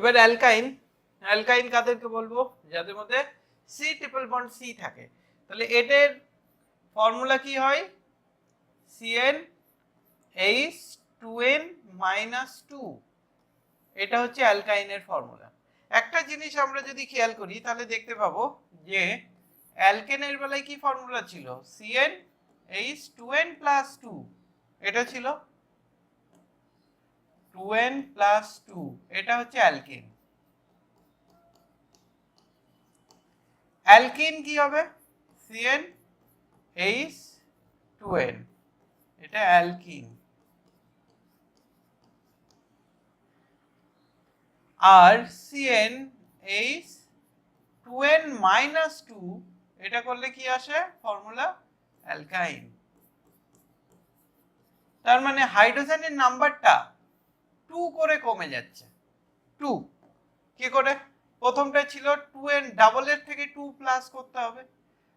এবার অ্যালকাইন, অ্যালকাইন কাদেরকে বলবো? যাদের মধ্যে সি ট্রিপল বন্ড সি থাকে। তাহলে এদের ফর্মুলা কি হয়? CnH2n-2 এটা হচ্ছে অ্যালকাইনের ফর্মুলা। একটা জিনিস আমরা যদি খেয়াল করি তাহলে দেখতে পাবো যে অ্যালকেনের বেলায় কি ফর্মুলা ছিল? CnH2n+2 এটা ছিল 2n+2, এটা হচ্ছে অ্যালকেন। অ্যালকিন কি হবে? CnH2n, এটা অ্যালকিন। আর CnH2n-2 এটা করলে কি আসে ফর্মুলা? অ্যালকাইন। তার মানে হাইড্রোজেনের নাম্বারটা 2 করে কমে যাচ্ছে। 2 কি করে? প্রথমটা ছিল 2n, ডাবল এর থেকে 2 প্লাস করতে হবে,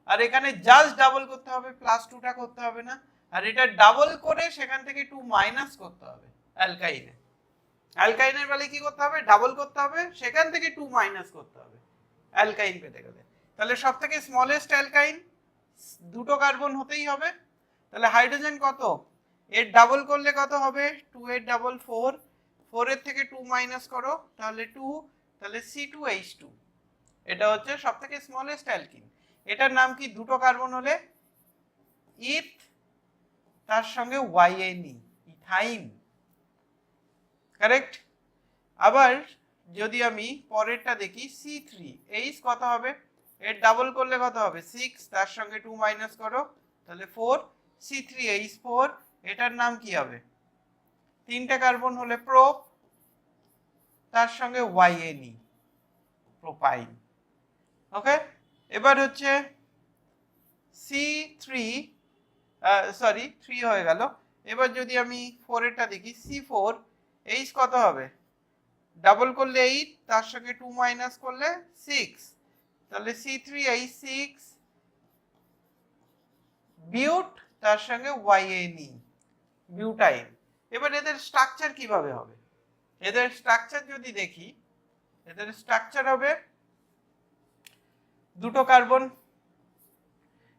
আর এখানে জাস্ট ডাবল করতে হবে, প্লাস 2টা করতে হবে না। আর এটা ডাবল করে সেখান থেকে 2 মাইনাস করতে হবে অ্যালকাইনে। অ্যালকাইনের বেলায় কি করতে হবে? ডাবল করতে হবে, সেখান থেকে 2 মাইনাস করতে হবে অ্যালকাইন পেতে গেলে। তাহলে সব থেকে স্মলেস্ট অ্যালকাইন দুটো কার্বন হতেই হবে। তাহলে হাইড্রোজেন কত? এর ডাবল করলে কত হবে? 2 এর ডাবল 4, 4 এর থেকে 2 মাইনাস করো তাহলে 2, তাহলে C2H2। এটা হচ্ছে সব থেকে স্মলেস্ট অ্যালকিন। এটার নাম কি? দুটো কার্বন হলে ইথ, তার সঙ্গে YNE, ইথাইন। কারেক্ট। আবার যদি আমি পরেরটা দেখি C3H কত হবে? এর ডাবল করলে কত হবে? 6, তার সঙ্গে 2 মাইনাস করো তাহলে 4, C3H4। এটার নাম কি হবে? তিনটে কার্বন হলে প্রোপ, তার সঙ্গে YNE, প্রোপাইন। ওকে। এবার হচ্ছে C3, সরি 3 হয়ে গেল। এবার যদি আমি 4 এরটা দেখি, C4H কত হবে? ডাবল করলে 8, তার সঙ্গে 2 মাইনাস করলে 6, তাহলে C3H6 বিউট, তার সঙ্গে YNE, বিউটাইন। এবার এদের স্ট্রাকচার কিভাবে হবে? এদের স্ট্রাকচার যদি দেখি, এদের স্ট্রাকচার হবে দুটো কার্বন,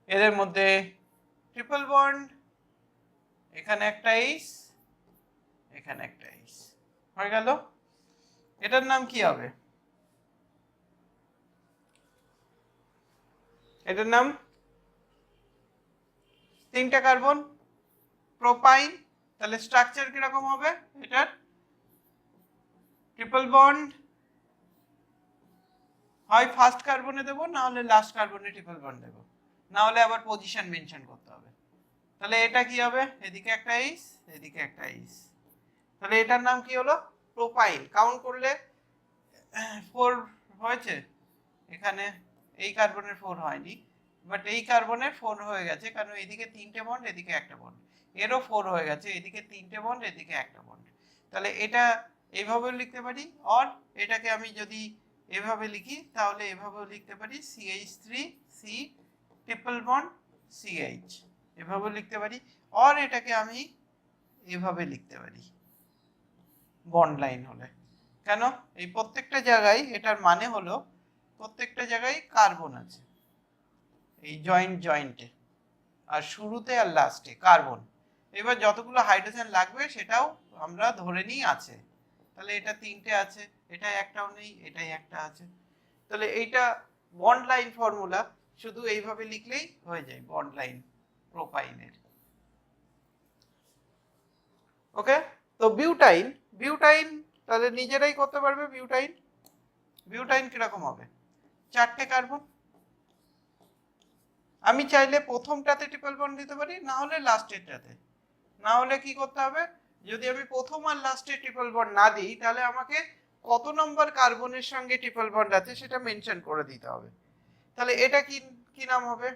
এদের মধ্যে ট্রিপল বন্ড, এখানে একটা H, এখানে একটা H হয়ে গেল। এটার নাম কি হবে? এটার নাম তিনটা কার্বন, প্রোপাইন। তাহলে স্ট্রাকচার কিরকম হবে এটার? ট্রিপল বন্ড, হয় ফার্স্ট কার্বনে দেবো, না হলে লাস্ট কার্বনে ট্রিপল বন্ড দেবো, না হলে আবার পজিশন মেনশন করতে হবে। তাহলে এটা কি হবে? এদিকে একটা H, এদিকে একটা H। তাহলে এটার নাম কি হলো? প্রোপাইন। কাউন্ট করলে 4 হয়েছে, এখানে এই কার্বনের 4 হয়নি, বাট এই কার্বনের 4 হয়ে গেছে, কারণ এদিকে তিনটে বন্ড, এদিকে একটা বন্ড। এরও 4 হয়ে গেছে, এদিকে তিনটে বন্ড, এদিকে একটা বন্ড। তাহলে এটা এইভাবেও লিখতে পারি, আর এটাকে আমি যদি এভাবে লিখি তাহলে এভাবেও লিখতে পারি, CH3C ট্রিপল বন্ড CH, এভাবেও লিখতে পারি। আর এটাকে আমি এভাবে লিখতে পারি বন্ড লাইন হলে। কেন? এই প্রত্যেকটা জায়গায় এটার মানে হলো প্রত্যেকটা জায়গায় কার্বন আছে, এই জয়েন্টে, আর শুরুতে আর লাস্টে কার্বন। এবার যতগুলো হাইড্রোজেন লাগবে সেটাও আমরা ধরে নিই আছে। তাহলে এটা তিনটে আছে, এটা একটাও নেই, এটাই একটা আছে। তাহলে এইটা বন্ড লাইন ফর্মুলা, শুধু এইভাবে লিখলেই হয়ে যায় বন্ড লাইন প্রোপাইনের। ওকে। তো বিউটাইন, বিউটাইন তাহলে নিজেরাই করতে পারবে। বিউটাইন, বিউটাইন কিরকম হবে? চারটে কার্বন, আমি চাইলে প্রথমটাতে ট্রিপল বন্ড দিতে পারি, না হলে লাস্টেরটাতে। না হলে কি করতে হবে? যদি আমি প্রথম আর লাস্টে ট্রিপল বন্ড না দিই, তাহলে আমাকে কত নম্বর কার্বনের সঙ্গে ট্রিপল বন্ড আছে সেটা মেনশন করে দিতে হবে। তাহলে এটা কি কি নাম হবে?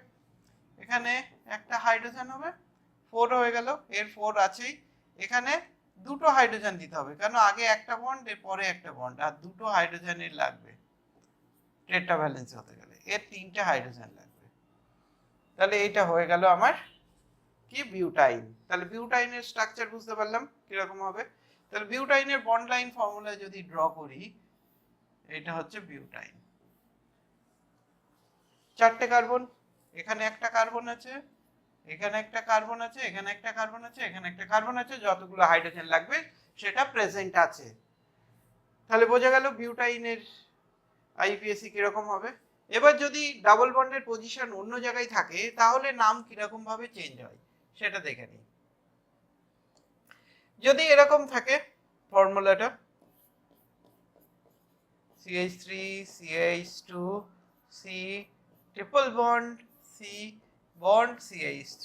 এখানে একটা হাইড্রোজেন হবে, 4 হয়ে গেল, এর 4 আছেই। এখানে দুটো হাইড্রোজেন দিতে হবে, কারণ আগে একটা বন্ড, এর পরে একটা বন্ড, আর দুটো হাইড্রোজেনের লাগবে টেট্রাভ্যালেন্স হতে গেলে, এর তিনটে হাইড্রোজেন লাগবে। তাহলে এটা হয়ে গেল আমার কি? বিউটাইন। তাহলে বিউটাইনের স্ট্রাকচার বুঝতে পারলাম কিরকম হবে। তাহলে বিউটাইনের বন্ড লাইন ফর্মুলা যদি ড্র করি, এটা হচ্ছে বিউটাইন। 4টে কার্বন, এখানে একটা কার্বন আছে, এখানে একটা কার্বন আছে, এখানে একটা কার্বন আছে, এখানে একটা কার্বন আছে, যতগুলো হাইড্রোজেন লাগবে সেটা প্রেজেন্ট আছে। তাহলে বোঝা গেল বিউটাইনের আইইউপিএসি কিরকম হবে। এবার যদি ডাবল বন্ডের পজিশন অন্য জায়গায় থাকে তাহলে নাম কিরকম ভাবে চেঞ্জ হয় সেটা দেখে নিই। যদি এরকম থাকে ফর্মুলাটা CH3 CH2 C triple bond C bond CH3,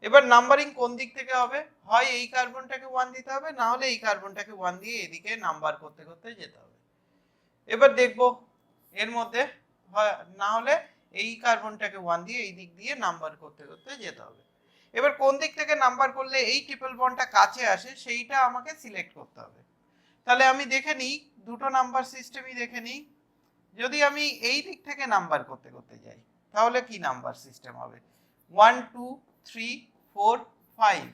এবার নাম্বারিং কোন দিক থেকে হবে? হয় এই কার্বনটাকে 1 দিতে হবে, না হলে এই কার্বনটাকে 1 দিয়ে এদিকে নাম্বার করতে করতে যেতে হবে। এবার দেখব এর মধ্যে না হলে এই কার্বনটাকে 1 দিয়ে এই দিক দিয়ে নাম্বার করতে করতে যেতে হবে। এবার কোন দিক থেকে নাম্বার করলে এই ট্রিপল বন্ডটা কাছে আসে সেইটা আমাকে সিলেক্ট করতে হবে। তাহলে আমি দেখে নিই দুটো নাম্বার সিস্টেমই দেখে নিই। যদি আমি এই দিক থেকে নাম্বার করতে করতে যাই তাহলে কি নাম্বার সিস্টেম হবে? 1 2 3 4 5।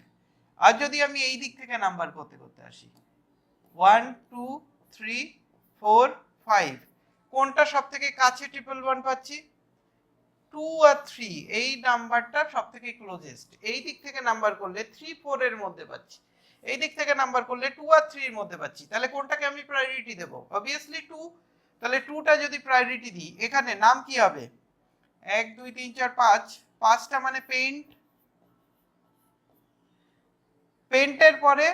আর যদি আমি এই দিক থেকে নাম্বার করতে করতে আসি 1 2 3 4 5, কোনটা সবথেকে কাছে ট্রিপল বন্ড পাচ্ছি? 2 আর 3, এই নাম্বারটা সবথেকে ক্লোজেস্ট। এই দিক থেকে নাম্বার করলে 3 4 এর মধ্যে পাচ্ছি, এই দিক থেকে নাম্বার করলে 2 আর 3 এর মধ্যে পাচ্ছি। তাহলে কোনটাকে আমি প্রায়োরিটি দেব? অবভিয়াসলি 2। তাহলে 2টা যদি প্রায়োরিটি দিই এখানে নাম কি হবে? 1 2 3 4 5, 5টা মানে পেইন্ট। পেইন্টের পরে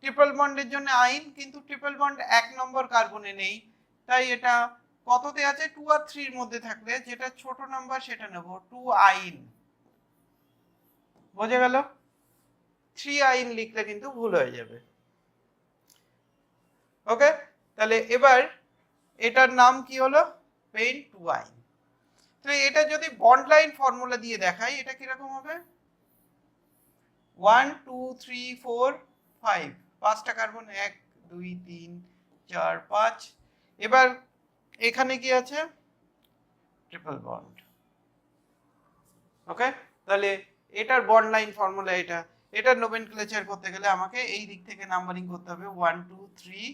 ট্রিপল বন্ডের জন্য আইন, কিন্তু ট্রিপল বন্ড 1 নম্বর কার্বনে নেই, তাই এটা কততে আছে? 2 আর 3 এর মধ্যে থাকলে যেটা ছোট নাম্বার সেটা নেব, 2 আইন। বোঝা গেল? 3 আইন লিখলে কিন্তু ভুল হয়ে যাবে। ওকে, তাহলে এবার এটার নাম কি হলো? পেইন্ট 2 আইন। তাহলে এটা যদি বন্ড লাইন ফর্মুলা দিয়ে দেখাই এটা কিরকম হবে? 1 2 3 4 5, 5টা কার্বন 1 2 3 4 5। এবার এখানে কি আছে? Triple bond. ওকে, তাহলে এটার বন্ড লাইন ফর্মুলা এটা। এটার নোমেনক্লেচার করতে গেলে আমাকে এই দিক থেকে নাম্বারিং করতে হবে 1 2 3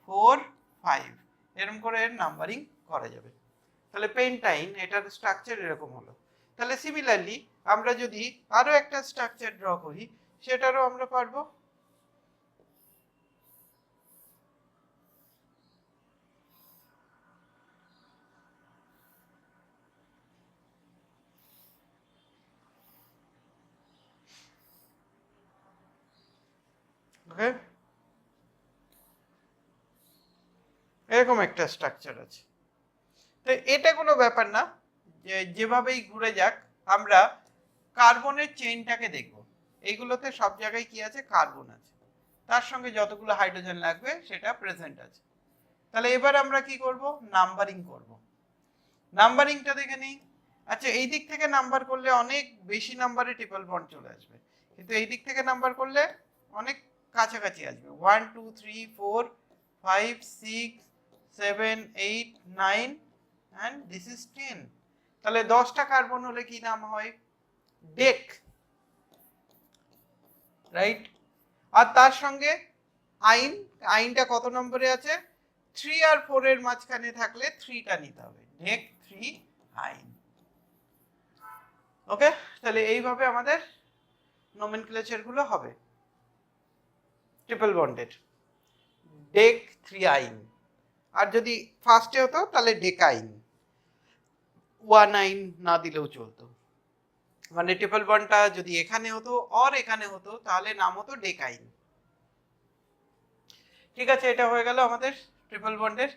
4 5, এরকম করে নাম্বারিং করা যাবে। তাহলে পেন্টাইন এটার স্ট্রাকচার এরকম হলো। তাহলে সিমিলারলি আমরা যদি আরো একটা স্ট্রাকচার ড্র করি সেটারও আমরা পারবো। ওকে, এরকম একটা স্ট্রাকচার আছে। তো এটা কোনো ব্যাপার না, যেভাবেই ঘুরে যাক আমরা কার্বনের চেইনটাকে দেখব। এইগুলোতে সব জায়গায় কি আছে? কার্বন আছে, তার সঙ্গে যতগুলো হাইড্রোজেন লাগবে সেটা প্রেজেন্ট আছে। তাহলে এবার আমরা কি করব? নাম্বারিং করব। নাম্বারিংটা দেখে নিই। আচ্ছা, এই দিক থেকে নাম্বার করলে অনেক বেশি নাম্বারে ট্রিপল বন্ড চলে আসবে, কিন্তু এই দিক থেকে নাম্বার করলে অনেক কাছাকাছি আসবে। 1 2 3 4 5 6 7 8 9 and this is 10। তাহলে 10টা কার্বন হলে কি নাম হয়? Day, right? আর তার সঙ্গে আইন, আইনটা কত নম্বরে আছে? 3 আর 4 এর মাঝখানে থাকলে 3টা নিতে হবে, ডেক 3 আইন। ওকে, তাহলে এইভাবে আমাদের নোমেনক্লেচার গুলো হবে ট্রিপল বন্ডের। ডেক 3 আইন, আর যদি ফার্স্টে হতো তাহলে ডেকাইন, 1 আইন না দিলেও চলতো। মানে ট্রিপল বন্ডটা যদি এখানে হতো আর এখানে হতো তাহলে নাম হতো ডেকাইন। ঠিক আছে, এটা হয়ে গেল আমাদের ট্রিপল বন্ডের